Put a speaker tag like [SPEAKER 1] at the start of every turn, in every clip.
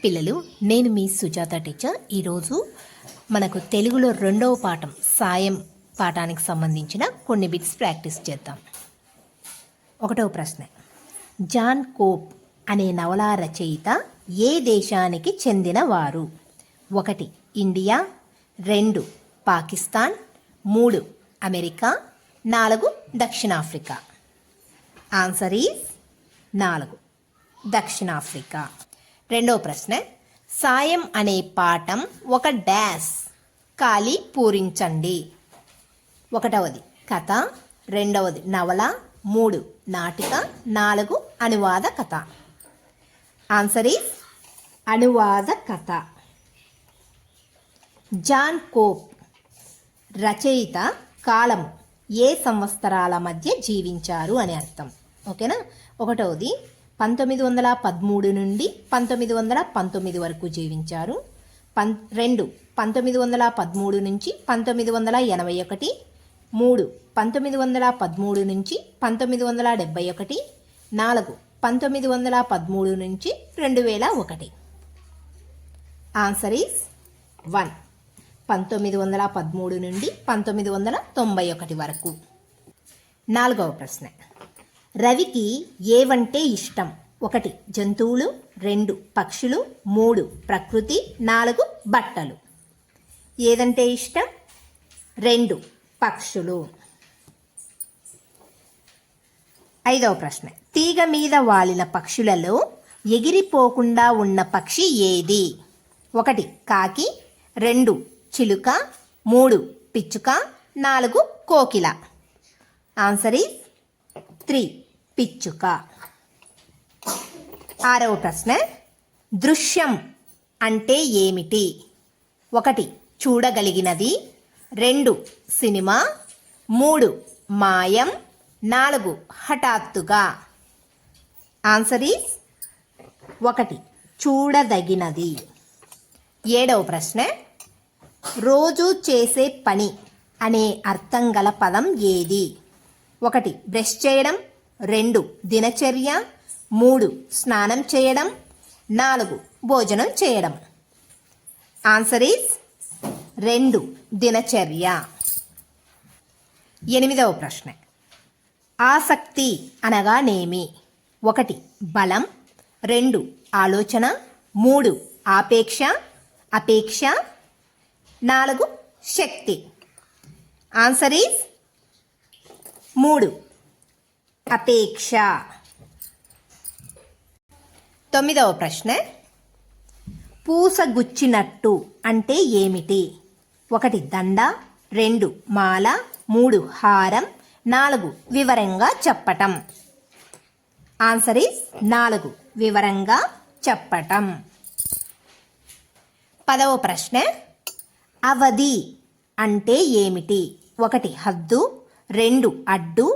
[SPEAKER 1] పిల్లలు, నేను మీ సుజాత టీచర్. ఈరోజు మనకు తెలుగులో 2వ పాఠం సాయం పాఠానికి సంబంధించిన కొన్ని బిట్స్ ప్రాక్టీస్ చేద్దాం. 1వ ప్రశ్న, జాన్ కోప్ అనే నవలా రచయిత ఏ దేశానికి చెందినవారు? 1 ఇండియా, 2 పాకిస్తాన్, 3 అమెరికా, 4 దక్షిణాఫ్రికా. ఆన్సర్ ఈజ్ 4 దక్షిణాఫ్రికా. 2వ ప్రశ్న, సాయం అనే పాఠం ఒక డాష్ ఖాళీ పూరించండి. 1వది కథ, 2వది నవల, 3 నాటిక, 4 అనువాద కథ. ఆన్సర్ ఈజ్ అనువాద కథ. జాన్ కోప్ రచయిత కాలము ఏ సంవత్సరాల మధ్య జీవించారు అని అర్థం. ఓకేనా? 1వది 1913 నుండి 1919 వరకు జీవించారు. 2 1913 నుంచి 1981, 3 1913 నుంచి 1971, 4 1913 నుంచి 2001. ఆన్సర్ ఈజ్ 1 1913 నుండి 1991 వరకు. 4వ ప్రశ్న, రవికి ఏవంటే ఇష్టం? 1 జంతువులు, 2 పక్షులు, 3 ప్రకృతి, 4 బట్టలు. ఏదంటే ఇష్టం? 2 పక్షులు. 5వ ప్రశ్న, తీగ మీద వాలిన పక్షులలో ఎగిరిపోకుండా ఉన్న పక్షి ఏది? 1 కాకి, 2 చిలుక, 3 పిచ్చుక, 4 కోకిల. ఆన్సర్ ఈజ్ 3 పిచ్చుక. 6వ ప్రశ్న, దృశ్యం అంటే ఏమిటి? 1 చూడగలిగినది, 2 సినిమా, 3 మాయం, 4 హఠాత్తుగా. Answer is 1 చూడదగినది. 7వ ప్రశ్న, రోజు చేసే పని అనే అర్థం గల పదం ఏది? 1 బ్రష్ చేయడం, 2 దినచర్య, 3 స్నానం చేయడం, 4 భోజనం చేయడం. ఆన్సర్ ఈజ్ 2 దినచర్య. 8వ ప్రశ్న, ఆసక్తి అనగానేమి? 1 బలం, 2 ఆలోచన, 3 అపేక్ష, 4 శక్తి. ఆన్సర్ ఈజ్ 3 అపేక్ష. 9వ ప్రశ్న, పూసగుచ్చినట్టు అంటే ఏమిటి? 1 దండ, 2 మాల, 3 హారం, 4 వివరంగా చెప్పటం. ఆన్సర్ ఈజ్ 4 వివరంగా చెప్పటం. 10వ ప్రశ్న, అవధి అంటే ఏమిటి? 1 హద్దు, 2 అడ్డు,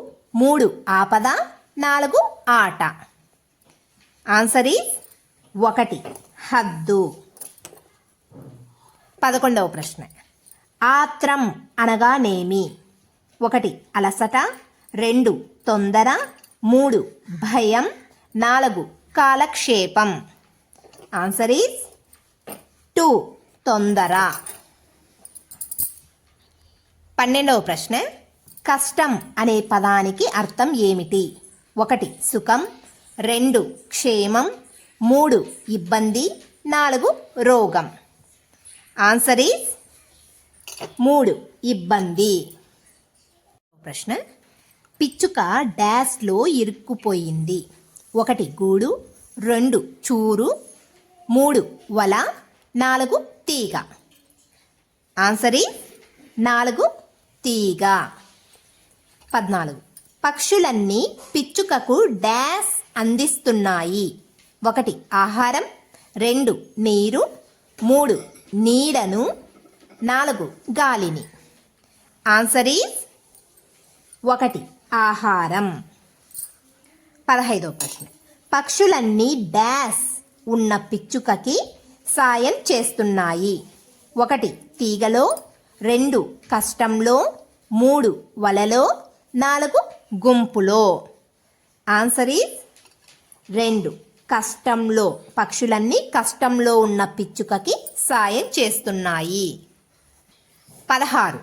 [SPEAKER 1] 3 ఆపద, 4 ఆట. ఆన్సర్ ఈజ్ 1 హద్దు. 11వ ప్రశ్న, ఆత్రం అనగానేమి? 1 అలసట, 2 తొందర, 3 భయం, 4 కాలక్షేపం. ఆన్సర్ ఈజ్ 2 తొందర. 12వ ప్రశ్న, కష్టం అనే పదానికి అర్థం ఏమిటి? 1 సుఖం, 2 క్షేమం, 3 ఇబ్బంది, 4 రోగం. ఆన్సర్ ఈజ్ 3 ఇబ్బంది. ప్రశ్న, పిచ్చుక డాష్లో ఇరుక్కుపోయింది. 1 గూడు, 2 చూరు, 3 వల, 4 తీగ. ఆన్సర్ ఈజ్ 4 తీగ. 14 పక్షులన్నీ పిచ్చుకకు డాష్ అందిస్తున్నాయి. 1 ఆహారం, 2 నీరు, 3 నీడను, 4 గాలిని. ఆన్సర్ ఈజ్ 1 ఆహారం. 15వ ప్రశ్న, పక్షులన్నీ డాష్ ఉన్న పిచ్చుకకి సాయం చేస్తున్నాయి. 1 తీగలో, 2 కష్టంలో, 3 వలలో, 4 గుంపులో. ఆన్సర్ ఈజ్ 2 కష్టంలో, పక్షులన్నీ కష్టంలో ఉన్న పిచ్చుకకి సాయం చేస్తున్నాయి. 16.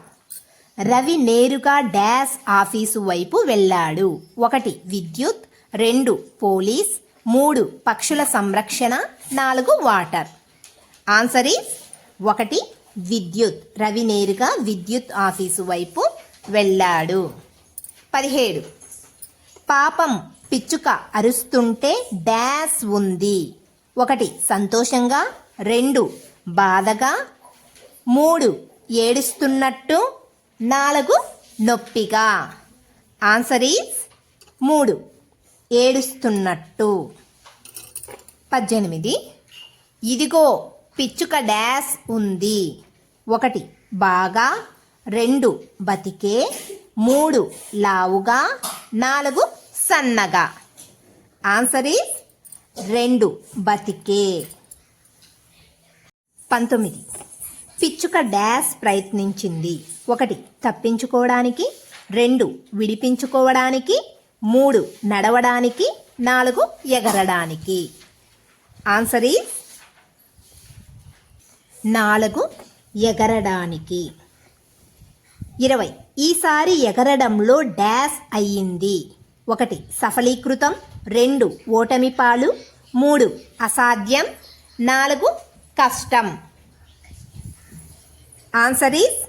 [SPEAKER 1] రవి నేరుగా డాష్ ఆఫీసు వైపు వెళ్ళాడు. 1 విద్యుత్, 2 పోలీస్, 3 పక్షుల సంరక్షణ, 4 వాటర్. ఆన్సర్ ఈజ్ 1 విద్యుత్. రవి నేరుగా విద్యుత్ ఆఫీసు వైపు వెళ్ళాడు. 17. పాపం పిచ్చుక అరుస్తుంటే డాష్ ఉంది. 1 సంతోషంగా, 2 బాధగా, 3 ఏడుస్తున్నట్టు, 4 నొప్పిగా. Answer is 3 ఏడుస్తున్నట్టు. 18. ఇదిగో పిచ్చుక డాష్ ఉంది. 1 బాగా, 2 బతికే, 3 లావుగా, 4 సన్నగా. ఆన్సర్ ఈజ్ 2 బతికే. 19. పిచ్చుక డాష్ ప్రయత్నించింది. 1 తప్పించుకోవడానికి, 2 విడిపించుకోవడానికి, 3 నడవడానికి, 4 ఎగరడానికి. Answer is 4 ఎగరడానికి. 20. ఈసారి ఎగరడంలో డాష్ అయ్యింది. 1 సఫలీకృతం, 2 ఓటమి పాలు, 3 అసాధ్యం, 4 కష్టం. ఆన్సర్ ఈజ్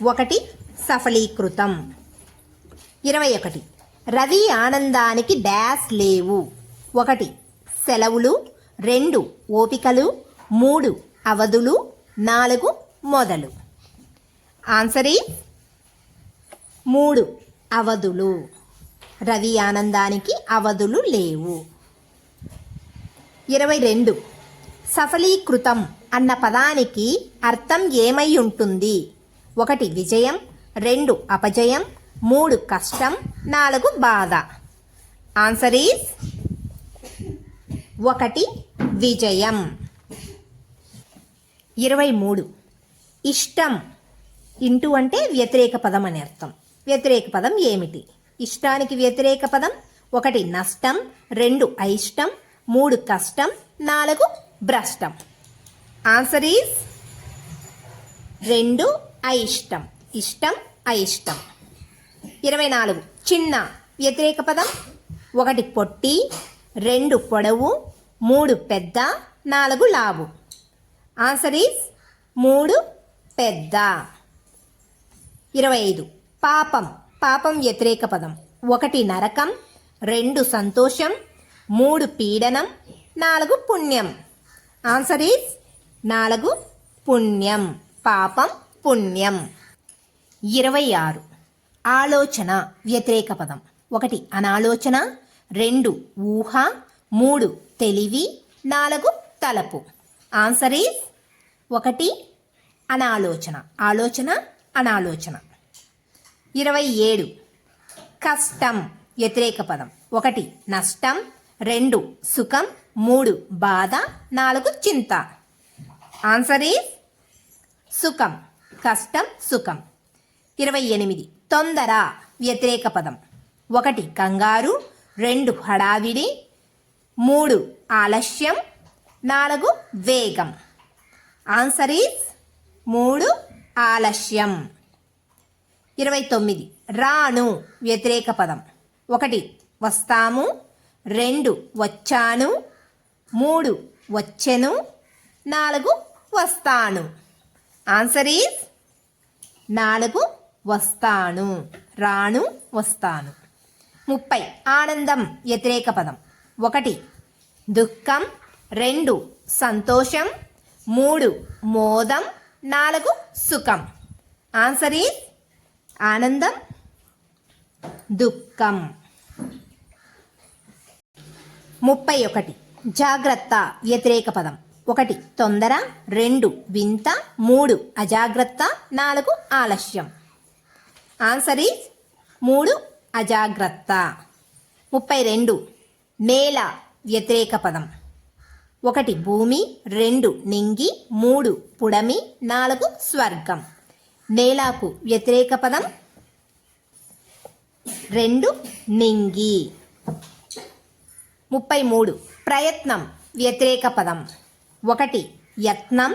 [SPEAKER 1] 1 సఫలీకృతం. 21. రవి ఆనందానికి డాష్ లేవు. 1 సెలవులు, 2 ఓపికలు, 3 అవధులు, 4 మొదలు. ఆన్సర్ ఈజ్ 3 అవధులు. రవి ఆనందానికి అవధులు లేవు. 22. సఫలీకృతం అన్న పదానికి అర్థం ఏమై ఉంటుంది? 1 విజయం, 2 అపజయం, 3 కష్టం, 4 బాధ. ఆన్సర్ ఈజ్ 1 విజయం. 23. ఇష్టం. ఇంటూ అంటే వ్యతిరేక పదం అని అర్థం. వ్యతిరేక పదం ఏమిటి? ఇష్టానికి వ్యతిరేక పదం 1 నష్టం, 2 అయిష్టం, 3 కష్టం, 4 భ్రష్టం. Answer is 2 అయిష్టం. ఇష్టం, అయిష్టం. 24. చిన్న. వ్యతిరేక పదం 1 పొట్టి, 2 పొడవు, 3 పెద్ద, 4 లావు. ఆన్సర్ ఈజ్ 3 పెద్ద. 25. పాపం. పాపం వ్యతిరేక పదం 1 నరకం, 2 సంతోషం, 3 పీడనం, 4 పుణ్యం. ఆన్సర్ ఈజ్ 4 పుణ్యం. పాపం పుణ్యం. 26. ఆలోచన. వ్యతిరేక పదం 1 అనాలోచన, 2 ఊహ, 3 తెలివి, 4 తలపు. Answer is 1 అనాలోచన. ఆలోచన, అనాలోచన. 27. కష్టం. వ్యతిరేక పదం 1 నష్టం, 2 సుఖం, 3 బాధ, 4 చింత. ఆన్సర్ ఈజ్ సుఖం. కష్టం, సుఖం. 28. తొందర. వ్యతిరేక పదం 1 కంగారు, 2 హడావిడి, 3 ఆలస్యం, 4 వేగం. ఆన్సర్ ఈజ్ 3 ఆలస్యం. 29. రాను. వ్యతిరేక పదం 1 వస్తాము, 2 వచ్చాను, 3 వచ్చెను, 4 వస్తాను. ఆన్సర్ ఈజ్ 4 వస్తాను. రాను, వస్తాను. 30. ఆనందం. వ్యతిరేక పదం 1 దుఃఖం, 2 సంతోషం, 3 మోదం, 4 సుఖం. ఆన్సర్ ఈజ్ ఆనందం, దుఃఖం. 31. జాగ్రత్త. వ్యతిరేక పదం 1 తొందర, 2 వింత, 3 అజాగ్రత్త, 4 ఆలస్యం. ఆన్సర్ ఈజ్ 3 అజాగ్రత్త. 32. నేల. వ్యతిరేక పదం 1 భూమి, 2 నింగి, 3 పుడమి, 4 స్వర్గం. నేలకు వ్యతిరేక పదం 2 నింగి. 33 ప్రయత్నం వ్యతిరేక పదం 1 యత్నం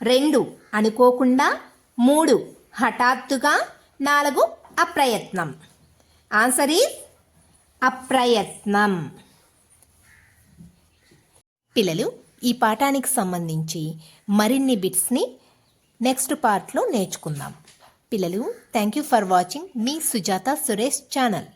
[SPEAKER 1] 2 అనుకోకుండా 3 హఠాత్తుగా 4 అప్రయత్నం. Answer is అప్రయత్నం. పిల్లలు, ఈ పాఠానికి సంబంధించి మరిన్ని బిట్స్ని నెక్స్ట్ పార్ట్లో నేర్చుకుందాం. పిల్లలు, thank you for watching me Sujatha Suresh channel.